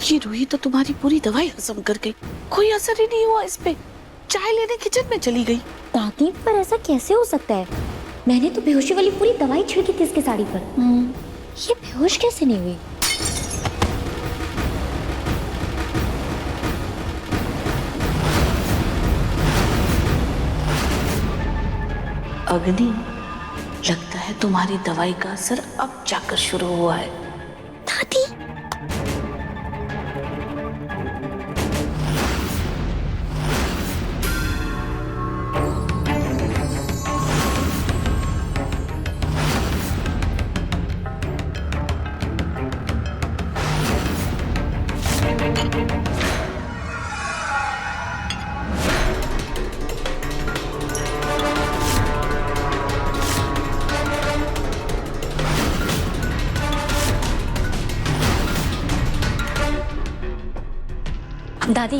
ये रूही तो तुम्हारी पूरी दवाई हजम कर गई, कोई असर ही नहीं हुआ इस पे। चाय लेने किचन में चली गई। दादी, पर ऐसा कैसे हो सकता है? मैंने तो बेहोशी वाली पूरी दवाई छिड़की थी इसके साड़ी पर। ये बेहोश कैसे नहीं हुई? अग्नि, लगता है तुम्हारी दवाई का असर अब जाकर शुरू हुआ है। दादी, दादी,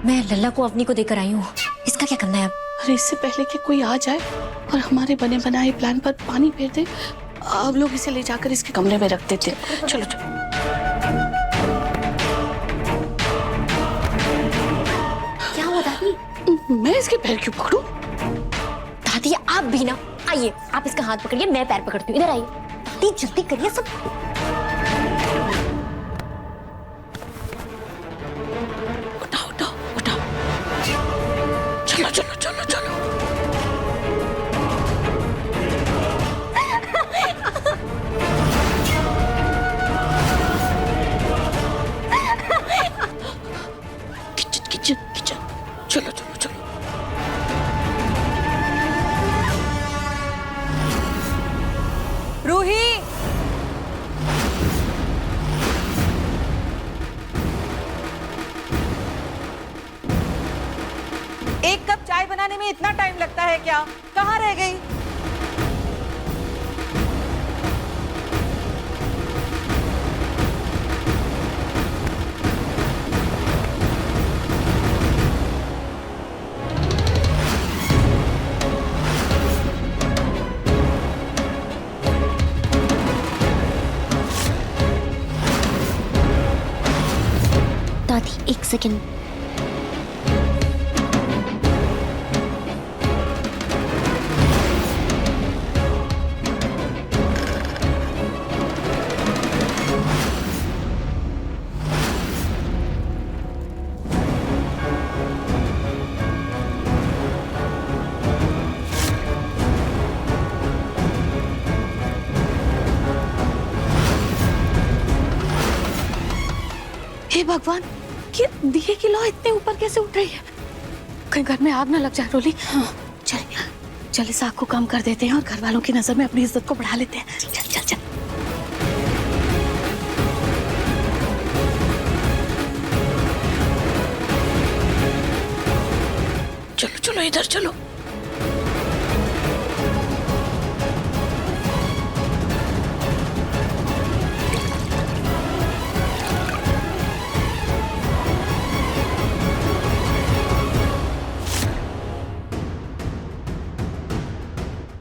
मैं लल्ला को अवनी को देकर आई हूँ। इसका क्या करना है अब? अरे इससे पहले कि कोई आ जाए और हमारे बने बनाए प्लान पर पानी फेर दे, अब लोग इसे ले जाकर इसके कमरे में रख देते। चलो चलो। क्या हुआ दादी? मैं इसके पैर क्यों पकड़ूं? दादी, आप भी ना। आइए, आप इसका हाथ पकड़िए, मैं पैर पकड़ती हूँ। इधर आइए दादी, जल्दी करिए सब। उठाओ उठाओ उठाओ। चलो चलो चलो चलो। Kitchen kitchen kitchen. चलो चलो चलो। रूही, एक कप चाय बनाने में इतना टाइम लगता है क्या? कहाँ रह गई? दादी, एक सेकंड। हे भगवान, ये दिए की लौ इतने ऊपर कैसे उठ रही है? कहीं घर में आग ना लग जाए। रोली, हाँ, चल चल इस आग को कम कर देते हैं और घर वालों की नजर में अपनी इज्जत को बढ़ा लेते हैं। चल चल चल। चलो चलो इधर चलो।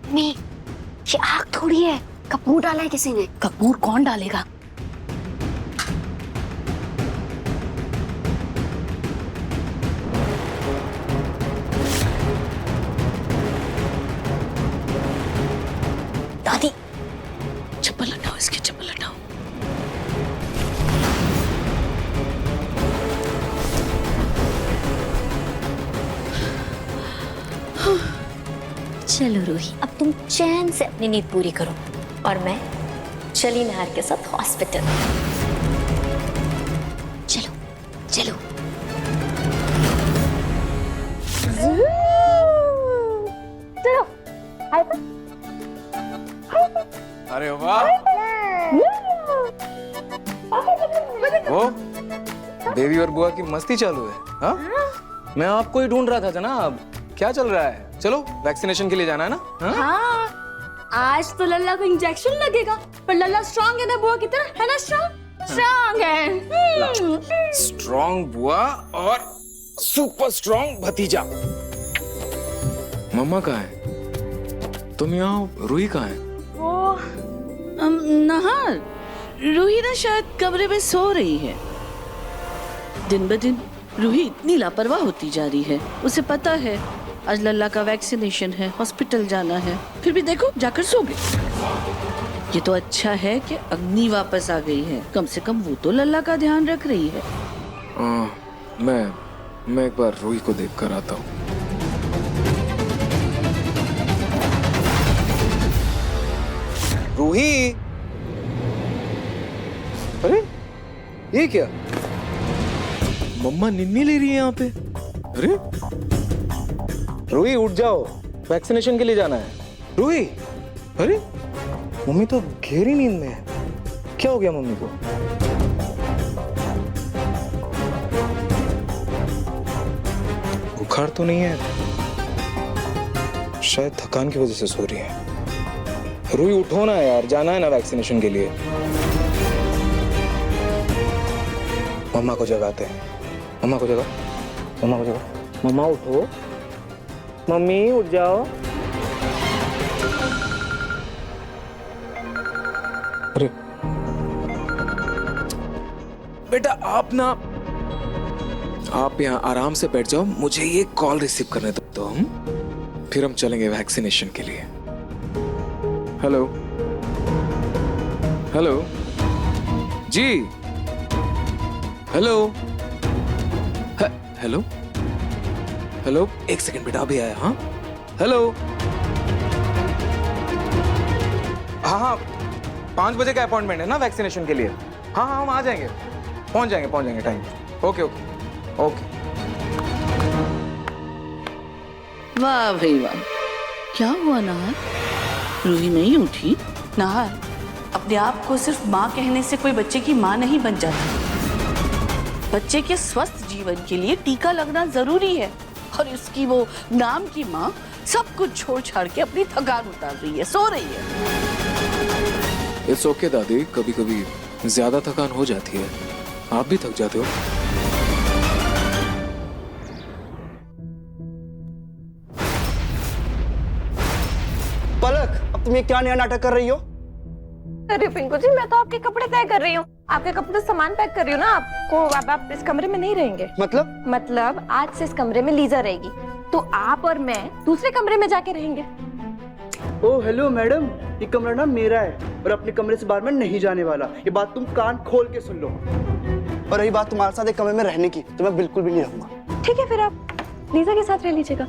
नहीं, ये आग थोड़ी है, कपूर डाला है किसी ने। कपूर कौन डालेगा? दादी, चप्पल हटाओ, इसकी चप्पल हटाओ। चलो रूही, अब तुम चैन से अपनी नींद पूरी करो और मैं चली नार के साथ हॉस्पिटल। चलो चलो। चलो। अरे वाह, वो बेबी और बुआ की मस्ती चालू है। हाँ, मैं आपको ही ढूंढ रहा था जनाब। क्या चल रहा है? चलो वैक्सीनेशन के लिए जाना है ना? हाँ, आज तो लल्ला को इंजेक्शन लगेगा, पर लल्ला स्ट्रांग है ना बुआ की तरह, है ना? स्ट्रांग है। स्ट्रॉन्ग बुआ और सुपर स्ट्रॉन्ग भतीजा। मम्मा कहाँ है? तुम यहाँ, रूही कहाँ है? वो नहा, रूही ना शायद कमरे में सो रही है। दिन ब दिन रूही इतनी लापरवाह होती जा रही है। उसे पता है आज लल्ला का वैक्सीनेशन है, हॉस्पिटल जाना है, फिर भी देखो जाकर सो गई। ये तो अच्छा है कि अग्नि वापस आ गई है, कम से कम वो तो लल्ला का ध्यान रख रही है। मैं एक बार रूही को देख कर आता हूँ। रूही, अरे ये क्या? मम्मा निन्नी ले रही है यहाँ पे। अरे रूही उठ जाओ, वैक्सीनेशन के लिए जाना है। रूही, अरे मम्मी तो गहरी नींद में है। क्या हो गया मम्मी को? बुखार तो नहीं है, शायद थकान की वजह से सो रही है। रूही उठो ना यार, जाना है ना वैक्सीनेशन के लिए। मम्मा को जगाते हैं। मम्मा को जगा, मम्मा को जगा। मम्मा उठो, मम्मी उठ जाओ। अरे बेटा आप यहाँ आराम से बैठ जाओ, मुझे ये कॉल रिसीव करने दो तो फिर हम चलेंगे वैक्सीनेशन के लिए। हेलो हेलो जी, हेलो हेलो हेलो, एक सेकंड बेटा, अभी आया। हाँ हेलो, हाँ 5 बजे का अपॉइंटमेंट है ना वैक्सीनेशन के लिए। हाँ हम आ जाएंगे, पहुंच जाएंगे टाइम। Okay okay okay. वाह भाई वाह, क्या हुआ नाहर? रूही नहीं उठी? नाहर, अपने आप को सिर्फ माँ कहने से कोई बच्चे की माँ नहीं बन जाती। बच्चे के स्वस्थ जीवन के लिए टीका लगना जरूरी है, और इसकी वो नाम की माँ सब कुछ छोड़ छाड़ के अपनी थकान उतार रही है, सो रही है। इट्स ओके दादी, कभी कभी ज्यादा थकान हो जाती है, आप भी थक जाते हो। पलक, अब तुम ये क्या नया नाटक कर रही हो? अरे पिंकू जी, मैं तो आपके कपड़े तय कर रही हूँ, आपके कपड़े सामान पैक कर रही हूँ ना। आपको अब आप इस कमरे में नहीं रहेंगे। मतलब आज से इस कमरे में लीजा रहेगी, तो आप और मैं दूसरे कमरे में जाके रहेंगे। ओ हेलो मैडम, ये कमरा ना मेरा है और अपने कमरे से बाहर मैं नहीं जाने वाला। ये बात तुम कान खोल के सुन लो। और रही बात तुम्हारे साथ एक कमरे में रहने की, तो मैं बिल्कुल भी नहीं रहूंगा। ठीक है, फिर आप लीजा के साथ रह लीजिएगा।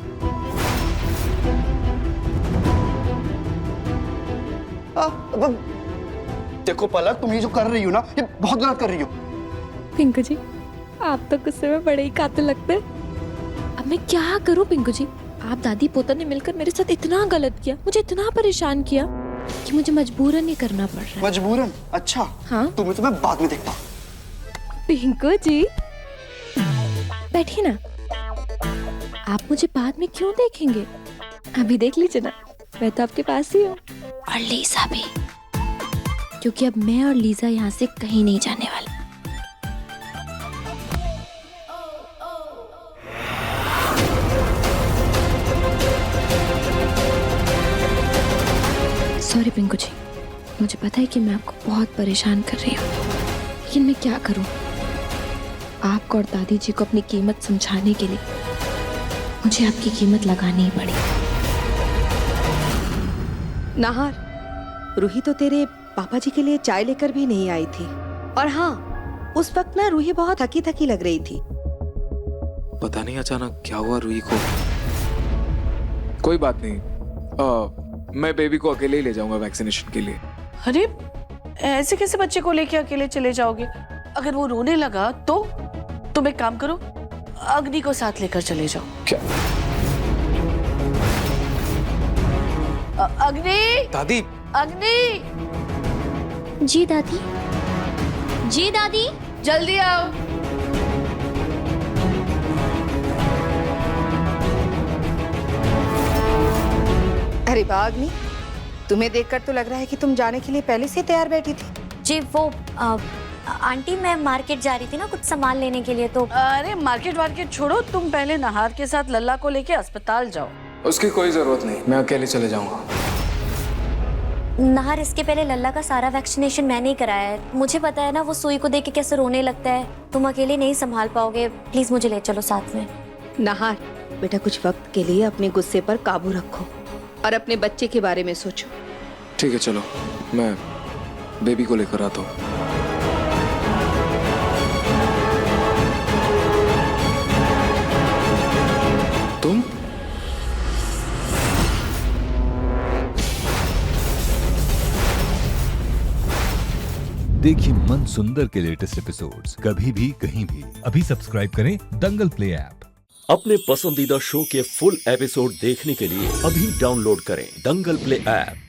देखो पलक, तुम ये जो कर रही हो ना, ये बहुत गलत कर रही हो। पिंकू जी, आप तो गुस्से में बड़े ही कातिल लगते हैं। अब मैं क्या करूं पिंकू जी? आप दादी पोता ने मिलकर मेरे साथ इतना गलत किया, मुझे इतना परेशान किया कि मुझे मजबूरन ही करना पड़ रहा है। मजबूरन? अच्छा हाँ, तुम्हें तो मैं बाद में देखता हूँ। पिंकू जी बैठिए ना, आप मुझे बाद में क्यों देखेंगे? अभी देख लीजिए ना, मैं तो आपके पास ही हूँ। और लीजा भी, क्योंकि अब मैं और लीजा यहाँ से कहीं नहीं जाने वाले। सॉरी पिंकू जी, मुझे पता है कि मैं आपको बहुत परेशान कर रही हूँ, लेकिन मैं क्या करूँ? आपको और दादी जी को अपनी कीमत समझाने के लिए मुझे आपकी कीमत लगानी ही पड़ी। नाहर, रूही तो तेरे पापा जी के लिए चाय लेकर भी नहीं आई थी। और हाँ, उस वक्त ना रूही बहुत थकी थकी लग रही थी। पता नहीं अचानक क्या हुआ रूही को। कोई बात नहीं, मैं बेबी को अकेले ही ले जाऊंगा वैक्सीनेशन के लिए। अरे ऐसे कैसे बच्चे को लेके अकेले चले जाओगे? अगर वो रोने लगा तो तुम एक काम करो, अग्नि को साथ लेकर चले जाओ। क्या? अग्नि! दादी! अग्नि! जी दादी। जी दादी, जल्दी आओ। अरे वाह अग्नि, तुम्हें देखकर तो लग रहा है कि तुम जाने के लिए पहले से तैयार बैठी थी। जी वो आंटी, मैं मार्केट जा रही थी ना कुछ सामान लेने के लिए, तो अरे मार्केट छोड़ो, तुम पहले नाहर के साथ लल्ला को लेके अस्पताल जाओ। उसकी कोई जरूरत नहीं, मैं अकेले चले जाऊंगा। नाहर, इसके पहले लल्ला का सारा वैक्सीनेशन मैंने ही कराया है। मुझे पता है ना वो सुई को देख के कैसे रोने लगता है। तुम अकेले नहीं संभाल पाओगे, प्लीज मुझे ले चलो साथ में। नाहर बेटा, कुछ वक्त के लिए अपने गुस्से पर काबू रखो और अपने बच्चे के बारे में सोचो। ठीक है चलो, मैं बेबी को लेकर आता हूँ। तुम? देखिए मन सुंदर के लेटेस्ट एपिसोड्स कभी भी कहीं भी। अभी सब्सक्राइब करें दंगल प्ले ऐप। अपने पसंदीदा शो के फुल एपिसोड देखने के लिए अभी डाउनलोड करें दंगल प्ले ऐप।